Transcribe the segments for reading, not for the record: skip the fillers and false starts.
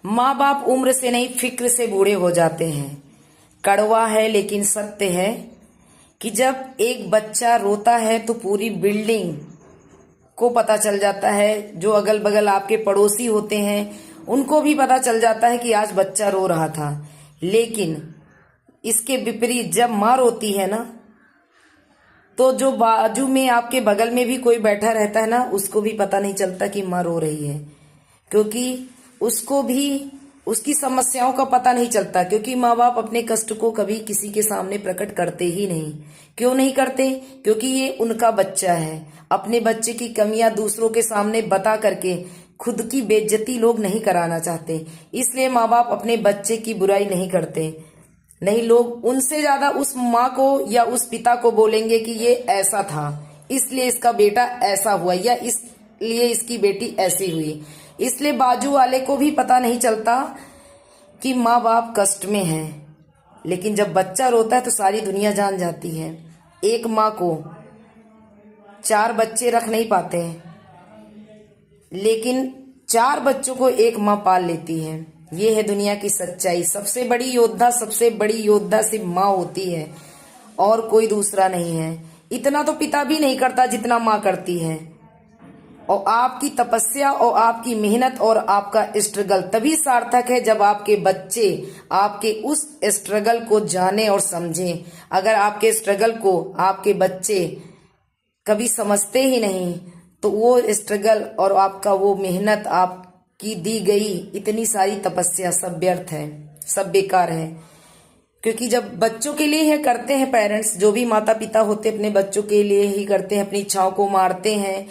माँ बाप उम्र से नहीं फिक्र से बूढ़े हो जाते हैं। कड़वा है लेकिन सत्य है कि जब एक बच्चा रोता है तो पूरी बिल्डिंग को पता चल जाता है। जो अगल बगल आपके पड़ोसी होते हैं उनको भी पता चल जाता है कि आज बच्चा रो रहा था। लेकिन इसके विपरीत जब माँ रोती है ना, तो जो बाजू में आपके बगल में भी कोई बैठा रहता है ना, उसको भी पता नहीं चलता कि माँ रो रही है, क्योंकि उसको भी उसकी समस्याओं का पता नहीं चलता। क्योंकि माँ बाप अपने कष्ट को कभी किसी के सामने प्रकट करते ही नहीं। क्यों नहीं करते? क्योंकि ये उनका बच्चा है। अपने बच्चे की कमियां दूसरों के सामने बता करके खुद की बेइज्जती लोग नहीं कराना चाहते। इसलिए माँ बाप अपने बच्चे की बुराई नहीं करते। नहीं, लोग उनसे ज्यादा उस माँ को या उस पिता को बोलेंगे कि ये ऐसा था, इसलिए इसका बेटा ऐसा हुआ, या इसलिए इसकी बेटी ऐसी हुई। इसलिए बाजू वाले को भी पता नहीं चलता कि माँ बाप कष्ट में हैं। लेकिन जब बच्चा रोता है तो सारी दुनिया जान जाती है। एक माँ को 4 बच्चे रख नहीं पाते हैं, लेकिन 4 बच्चों को एक माँ पाल लेती है। ये है दुनिया की सच्चाई। सबसे बड़ी योद्धा सिर्फ माँ होती है और कोई दूसरा नहीं है। इतना तो पिता भी नहीं करता जितना माँ करती है। और आपकी तपस्या और आपकी मेहनत और आपका स्ट्रगल तभी सार्थक है जब आपके बच्चे आपके उस स्ट्रगल को जाने और समझें। अगर आपके स्ट्रगल को आपके बच्चे कभी समझते ही नहीं, तो वो स्ट्रगल और आपका वो मेहनत, आपकी दी गई इतनी सारी तपस्या सब व्यर्थ है, सब बेकार है। क्योंकि जब बच्चों के लिए ही करते हैं, पेरेंट्स जो भी माता पिता होते अपने बच्चों के लिए ही करते हैं, अपनी इच्छाओं को मारते हैं,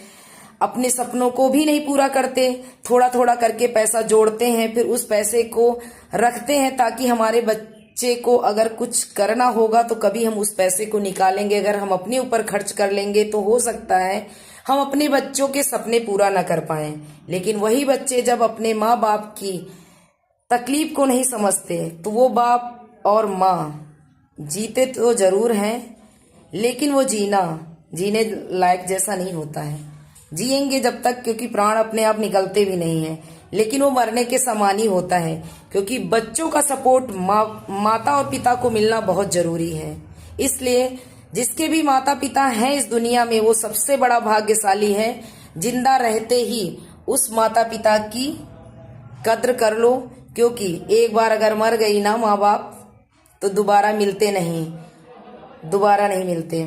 अपने सपनों को भी नहीं पूरा करते, थोड़ा थोड़ा करके पैसा जोड़ते हैं, फिर उस पैसे को रखते हैं ताकि हमारे बच्चे को अगर कुछ करना होगा तो कभी हम उस पैसे को निकालेंगे। अगर हम अपने ऊपर खर्च कर लेंगे तो हो सकता है हम अपने बच्चों के सपने पूरा ना कर पाए। लेकिन वही बच्चे जब अपने माँ बाप की तकलीफ को नहीं समझते, तो वो बाप और माँ जीते तो जरूर हैं, लेकिन वो जीने लायक जैसा नहीं होता है। जिएंगे जब तक, क्योंकि प्राण अपने आप निकलते भी नहीं है, लेकिन वो मरने के समान ही होता है। क्योंकि बच्चों का सपोर्ट माता और पिता को मिलना बहुत जरूरी है। इसलिए जिसके भी माता पिता हैं इस दुनिया में, वो सबसे बड़ा भाग्यशाली है। जिंदा रहते ही उस माता पिता की कद्र कर लो, क्योंकि एक बार अगर मर गई ना माँ बाप, तो दोबारा नहीं मिलते।